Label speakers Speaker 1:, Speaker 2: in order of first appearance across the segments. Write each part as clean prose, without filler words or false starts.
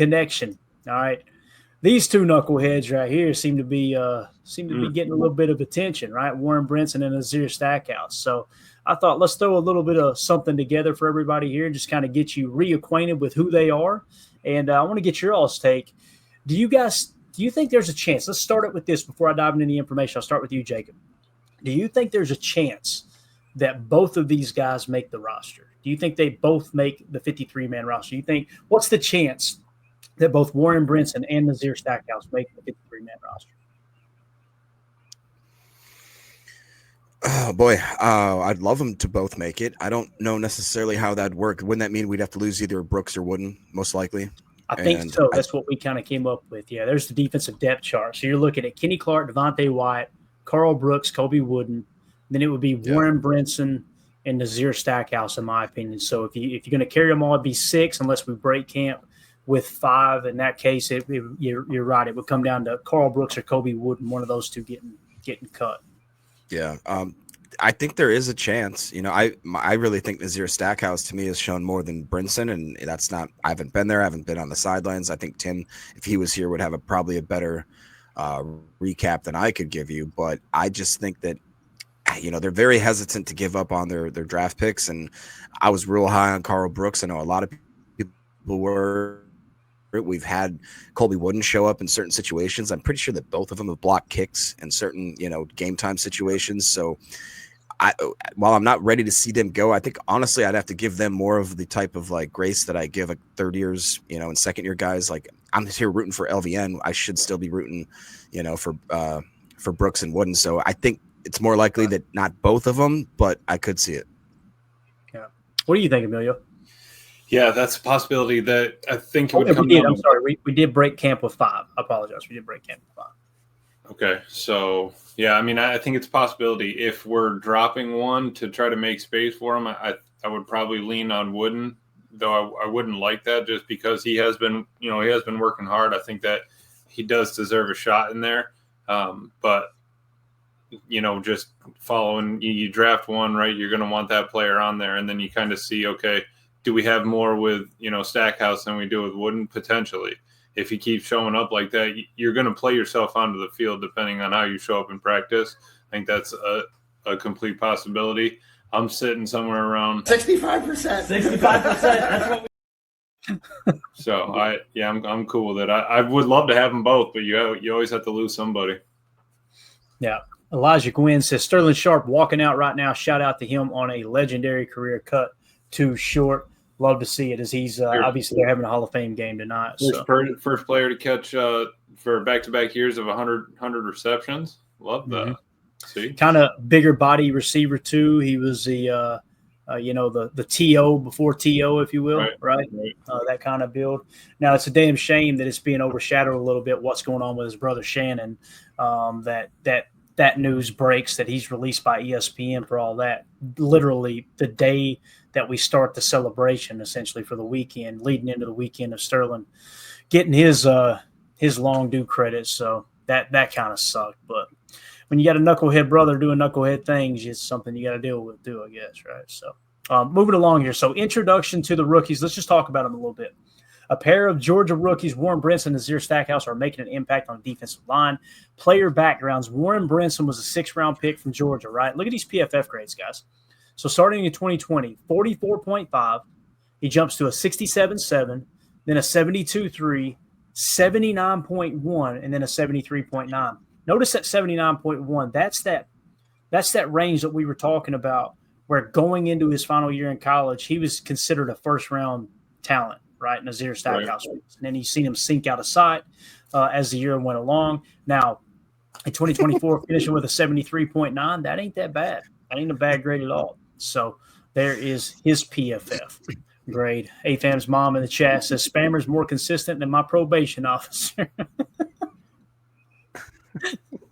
Speaker 1: connection. All right. These two knuckleheads right here seem to be getting a little bit of attention, right? Warren Brinson and Azir Stackhouse. So I thought let's throw a little bit of something together for everybody here and just kind of get you reacquainted with who they are. And I want to get your all's take. Do you think there's a chance? Let's start it with this before I dive into the information. I'll start with you, Jacob. Do you think there's a chance that both of these guys make the roster? Do you think they both make the 53-man roster? You think what's the chance that both Warren Brinson and Nazir Stackhouse make the 53-man roster?
Speaker 2: Oh, boy. I'd love them to both make it. I don't know necessarily how that'd work. Wouldn't that mean we'd have to lose either Brooks or Wooden, most likely?
Speaker 1: I think so. That's what we kind of came up with. Yeah, there's the defensive depth chart. So you're looking at Kenny Clark, Devontae White, Carl Brooks, Kobe Wooden. Then it would be Warren Brinson and Nazir Stackhouse, in my opinion. So if you're going to carry them all, it'd be 6 unless we break camp with 5. In that case, you're right. It would come down to Carl Brooks or Kobe Wooden, one of those two getting cut.
Speaker 2: Yeah. I think there is a chance. I really think Nazir Stackhouse to me has shown more than Brinson, and that's not. I haven't been there. I haven't been on the sidelines. I think Tim, if he was here, would have probably a better recap than I could give you. But I just think that they're very hesitant to give up on their draft picks, and I was real high on Carl Brooks. I know a lot of people were. We've had Colby Wooden show up in certain situations. I'm pretty sure that both of them have blocked kicks in certain game time situations. So while I'm not ready to see them go, I think honestly I'd have to give them more of the type of like grace that I give like third years, and second year guys. Like I'm here rooting for LVN. I should still be rooting, for Brooks and Wooden. So I think it's more likely that not both of them, but I could see it.
Speaker 1: Yeah. What do you think, Emilio?
Speaker 3: Yeah, that's a possibility that I think it would come down.
Speaker 1: I'm sorry. We did break camp with 5. I apologize. We did break camp with 5.
Speaker 3: Okay. So, yeah, I mean, I think it's a possibility. If we're dropping one to try to make space for him, I would probably lean on Wooden, though I wouldn't like that just because he has been working hard. I think that he does deserve a shot in there. But, just following, you draft one, right, you're going to want that player on there. And then you kind of see, okay, do we have more with, Stackhouse than we do with Wooden? Potentially. If he keeps showing up like that, you're going to play yourself onto the field depending on how you show up in practice. I think that's a complete possibility. I'm sitting somewhere around
Speaker 4: 65%. 65%. That's what
Speaker 3: So I'm cool with it. I would love to have them both, but you always have to lose somebody.
Speaker 1: Yeah. Elijah Gwynn says Sterling Sharp walking out right now. Shout out to him on a legendary career cut too short. Love to see it as he's obviously they're having a Hall of Fame game tonight.
Speaker 3: First player to catch for back-to-back years of 100 receptions. Love that.
Speaker 1: Mm-hmm.
Speaker 3: See,
Speaker 1: kind of bigger body receiver too. He was the TO before TO, if you will, right? That kind of build. Now it's a damn shame that it's being overshadowed a little bit. What's going on with his brother Shannon? That news breaks that he's released by ESPN for all that. Literally the day that we start the celebration, essentially for the weekend, leading into the weekend of Sterling getting his long due credits. So that kind of sucked. But when you got a knucklehead brother doing knucklehead things, it's something you got to deal with too, I guess, right? So moving along here. So introduction to the rookies. Let's just talk about them a little bit. A pair of Georgia rookies, Warren Brinson and Azir Stackhouse, are making an impact on the defensive line. Player backgrounds. Warren Brinson was a 6th-round pick from Georgia, right? Look at these PFF grades, guys. So starting in 2020, 44.5. He jumps to a 67.7, then a 72.3, 79.1, and then a 73.9. Notice that 79.1. That's that range that we were talking about where going into his final year in college, he was considered a first-round talent, right? Nazir Stackhouse. Right. And then you've seen him sink out of sight as the year went along. Now, in 2024, finishing with a 73.9, that ain't that bad. That ain't a bad grade at all. So there is his PFF grade. AFAM's mom in the chat says, Spammer's more consistent than my probation officer.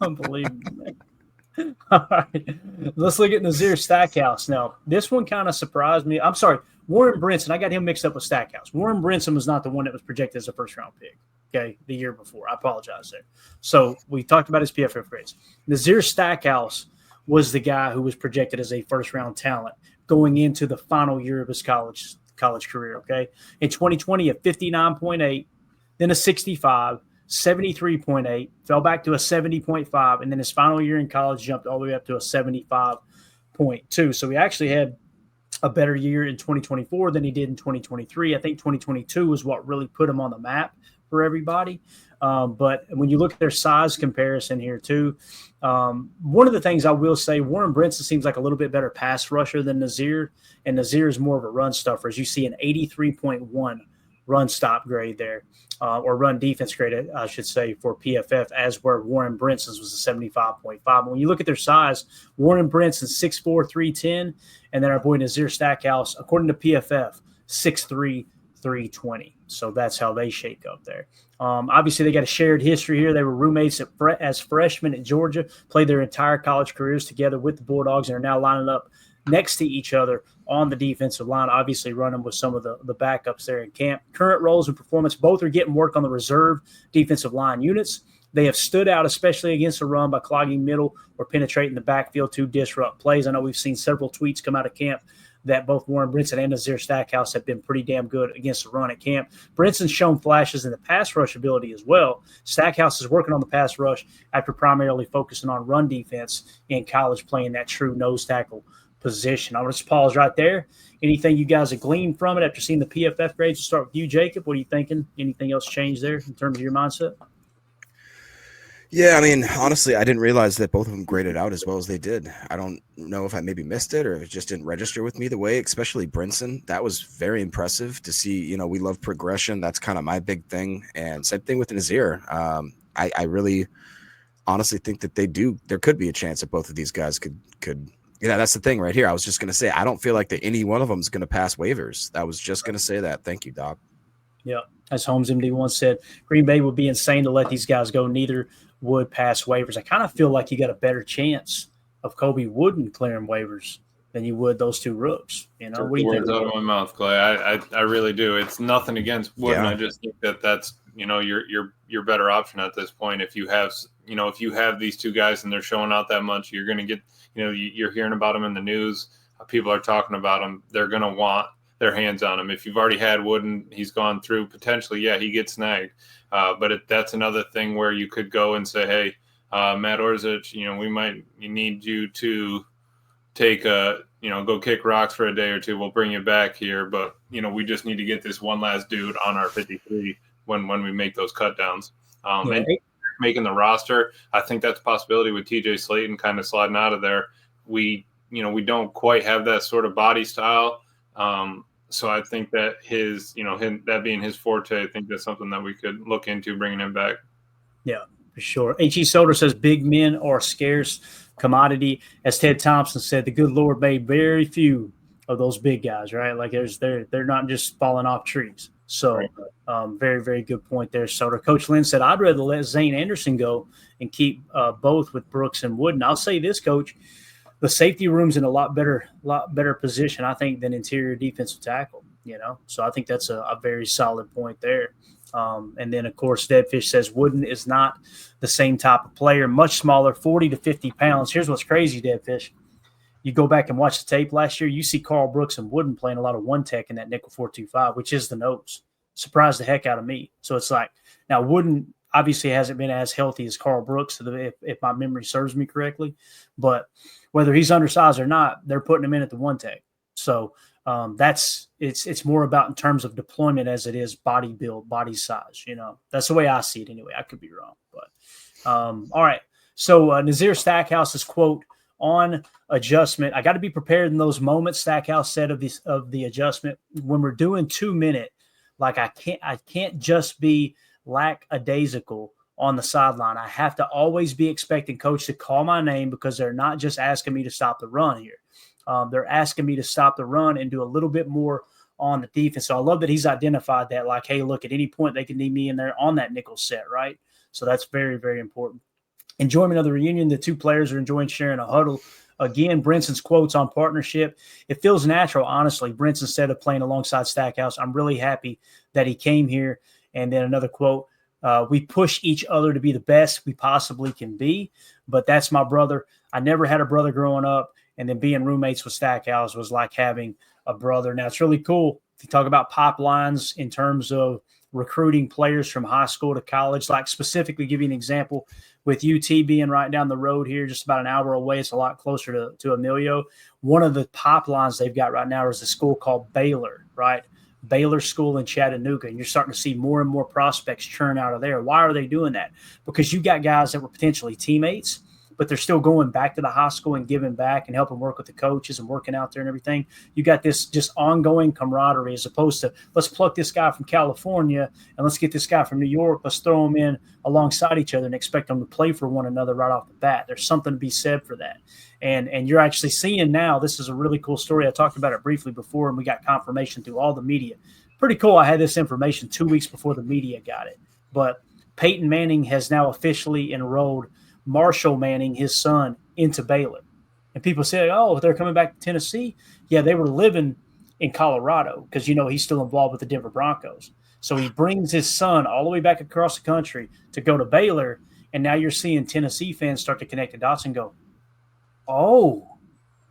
Speaker 1: Unbelievable, man. All right. Let's look at Nazir Stackhouse. Now, this one kind of surprised me. I'm sorry, Warren Brinson. I got him mixed up with Stackhouse. Warren Brinson was not the one that was projected as a first-round pick, okay, the year before. I apologize there. So we talked about his PFF grades. Nazir Stackhouse was the guy who was projected as a first-round talent going into the final year of his college career, okay? In 2020, a 59.8, then a 65, 73.8, fell back to a 70.5, and then his final year in college jumped all the way up to a 75.2. So he actually had a better year in 2024 than he did in 2023. I think 2022 was what really put him on the map for everybody. But when you look at their size comparison here too, one of the things I will say, Warren Brinson seems like a little bit better pass rusher than Nazir, and Nazir is more of a run stuffer. As you see an 83.1 run stop grade there, or run defense grade, I should say, for PFF, as where Warren Brinson's was a 75.5. But when you look at their size, Warren Brinson 6'4", 310, and then our boy Nazir Stackhouse, according to PFF, 6'3", 320. So that's how they shake up there. Obviously, they got a shared history here. They were roommates as freshmen at Georgia, played their entire college careers together with the Bulldogs, and are now lining up next to each other on the defensive line, obviously running with some of the backups there in camp. Current roles and performance, both are getting work on the reserve defensive line units. They have stood out, especially against the run, by clogging middle or penetrating the backfield to disrupt plays. I know we've seen several tweets come out of camp that both Warren Brinson and Azir Stackhouse have been pretty damn good against the run at camp. Brinson's shown flashes in the pass rush ability as well. Stackhouse is working on the pass rush after primarily focusing on run defense in college, playing that true nose tackle position. I'll just pause right there. Anything you guys have gleaned from it after seeing the PFF grades? We'll start with you, Jacob. What are you thinking? Anything else changed there in terms of your mindset?
Speaker 2: Yeah, I mean, honestly, I didn't realize that both of them graded out as well as they did. I don't know if I maybe missed it or if it just didn't register with me the way, especially Brinson. That was very impressive to see. You know, we love progression. That's kind of my big thing. And same thing with Nazir. I really honestly think that there could be a chance that both of these guys could that's the thing right here. I was just going to say, I don't feel like that any one of them is going to pass waivers. I was just going to say that. Thank you, Doc.
Speaker 1: Yeah. As Holmes MD once said, Green Bay would be insane to let these guys go. Neither would pass waivers. I kind of feel like you got a better chance of Kobe Wooden clearing waivers than you would those two rooks. You know, what do you think?
Speaker 3: Words out of my mouth, Clay. I really do. It's nothing against Wooden. Yeah. I just think that's your better option at this point. If you have these two guys and they're showing out that much, you're going to get. You're hearing about them in the news. People are talking about them. They're going to want their hands on him. If you've already had Wooden, he's gone through potentially. Yeah, he gets snagged. But that's another thing where you could go and say, hey, Matt Orzich, we need you to take go kick rocks for a day or two. We'll bring you back here. But, we just need to get this one last dude on our 53 when we make those cut downs. And making the roster, I think that's a possibility with TJ Slayton kind of sliding out of there. We don't quite have that sort of body style. So I think that him that being his forte, I think that's something that we could look into bringing him back. Yeah,
Speaker 1: for sure. H.E. Soder says big men are scarce commodity. As Ted Thompson said, the good Lord made very few of those big guys, right? Like they're not just falling off trees. So very, very good point there, Soder. Coach Lynn said, I'd rather let Zane Anderson go and keep both with Brooks and Wooden. I'll say this, Coach. The safety room's in a lot better position, I think, than interior defensive tackle, So I think that's a very solid point there. And then, of course, Deadfish says Wooden is not the same type of player, much smaller, 40 to 50 pounds. Here's what's crazy, Deadfish. You go back and watch the tape last year, you see Carl Brooks and Wooden playing a lot of one-tech in that nickel 4-2-5, which is the nose. Surprised the heck out of me. So it's like, now Wooden obviously hasn't been as healthy as Carl Brooks, if my memory serves me correctly. But whether he's undersized or not, they're putting him in at the one tech. So it's more about in terms of deployment as it is body build, body size. That's the way I see it anyway. I could be wrong, but all right. So Nazir Stackhouse's quote on adjustment: I got to be prepared in those moments. Stackhouse said of the adjustment, when we're doing 2-minute, like I can't just be lackadaisical on the sideline. I have to always be expecting coach to call my name, because they're not just asking me to stop the run here. They're asking me to stop the run and do a little bit more on the defense. So I love that he's identified that, like, hey, look, at any point they can need me in there on that nickel set, right? So that's very, very important. Enjoyment of the reunion. The two players are enjoying sharing a huddle. Again, Brinson's quotes on partnership. It feels natural, honestly. Brinson said of playing alongside Stackhouse, I'm really happy that he came here. And then another quote, we push each other to be the best we possibly can be, but that's my brother. I never had a brother growing up, and then being roommates with Stackhouse was like having a brother. Now, it's really cool. If you talk about pipelines in terms of recruiting players from high school to college. Like specifically, give you an example with UT being right down the road here, just about an hour away. It's a lot closer to Emilio. One of the pipelines they've got right now is a school called Baylor, right? Baylor School in Chattanooga, and you're starting to see more and more prospects churn out of there. Why are they doing that? Because you got guys that were potentially teammates, but they're still going back to the high school and giving back and helping work with the coaches and working out there and everything. You got this just ongoing camaraderie as opposed to let's pluck this guy from California and let's get this guy from New York. Let's throw them in alongside each other and expect them to play for one another right off the bat. There's something to be said for that. And you're actually seeing now, this is a really cool story. I talked about it briefly before, and we got confirmation through all the media. Pretty cool. I had this information 2 weeks before the media got it. But Peyton Manning has now officially enrolled Marshall Manning, his son, into Baylor. And people say, oh, they're coming back to Tennessee. Yeah, they were living in Colorado because, he's still involved with the Denver Broncos. So he brings his son all the way back across the country to go to Baylor. And now you're seeing Tennessee fans start to connect the dots and go, oh,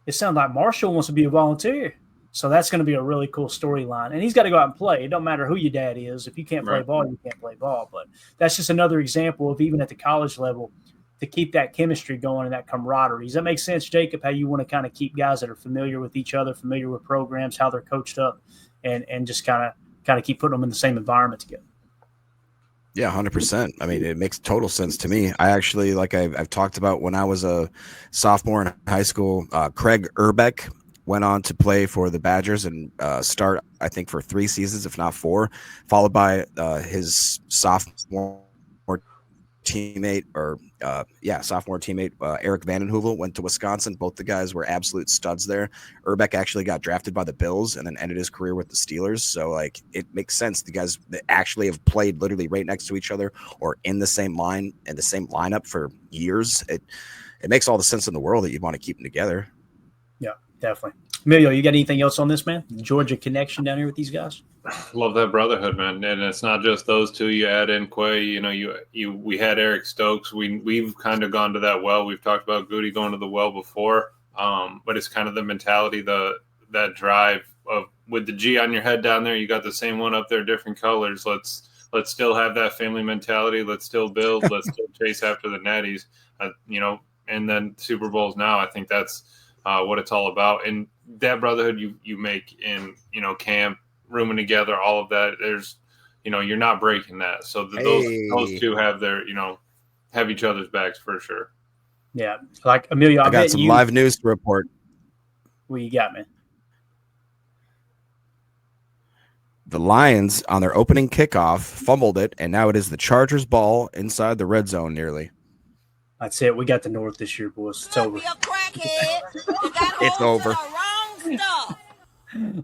Speaker 1: it sounds like Marshall wants to be a volunteer. So that's going to be a really cool storyline. And he's got to go out and play. It don't matter who your dad is. If you can't play ball, you can't play ball. But that's just another example of even at the college level to keep that chemistry going and that camaraderie. Does that make sense, Jacob, how you want to kind of keep guys that are familiar with each other, familiar with programs, how they're coached up, and just kind of keep putting them in the same environment together?
Speaker 2: Yeah, 100%. I mean, it makes total sense to me. I actually, like I've talked about when I was a sophomore in high school, Craig Urbeck went on to play for the Badgers and start, I think, for 3 seasons, if not 4, followed by his sophomore teammate Eric Vandenheuvel went to Wisconsin. Both the guys were absolute studs there. Urbeck actually got drafted by the Bills and then ended his career with the Steelers. So like it makes sense. The guys that actually have played literally right next to each other or in the same line and the same lineup for years. It makes all the sense in the world that you want to keep them together.
Speaker 1: Yeah, definitely. Emilio, you got anything else on this, man? Georgia connection down here with these guys?
Speaker 3: Love that brotherhood, man. And it's not just those two. You add in Quay, we had Eric Stokes. We've kind of gone to that well. We've talked about Goody going to the well before. But it's kind of the mentality, that drive of with the G on your head down there, you got the same one up there, different colors. Let's still have that family mentality. Let's still build. Let's still chase after the natties. And then Super Bowls now. I think that's what it's all about. And that brotherhood you make in camp, rooming together, all of that. There's you're not breaking that. So those two have their have each other's backs for sure.
Speaker 1: Yeah, like Emilio,
Speaker 2: I got some live news to report.
Speaker 1: What you got, man?
Speaker 2: The Lions on their opening kickoff fumbled it, and now it is the Chargers' ball inside the red zone nearly.
Speaker 1: That's it. We got the North this year, boys. It's over.
Speaker 2: It's over.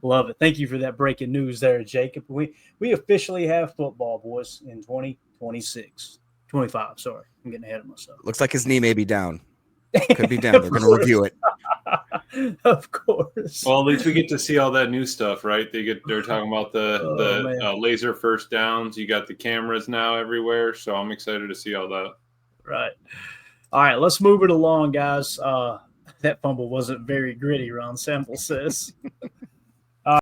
Speaker 1: Love it. Thank you for that breaking news there, Jacob. We officially have football, boys, in 2026. 25, sorry. I'm getting ahead of myself.
Speaker 2: Looks like his knee may be down. Could be down. They're going to review it.
Speaker 1: Of course.
Speaker 3: Well, at least we get to see all that new stuff, right? They're talking about the laser first downs. You got the cameras now everywhere, so I'm excited to see all that.
Speaker 1: Right. All right, let's move it along, guys. That fumble wasn't very gritty, Ron Sample says.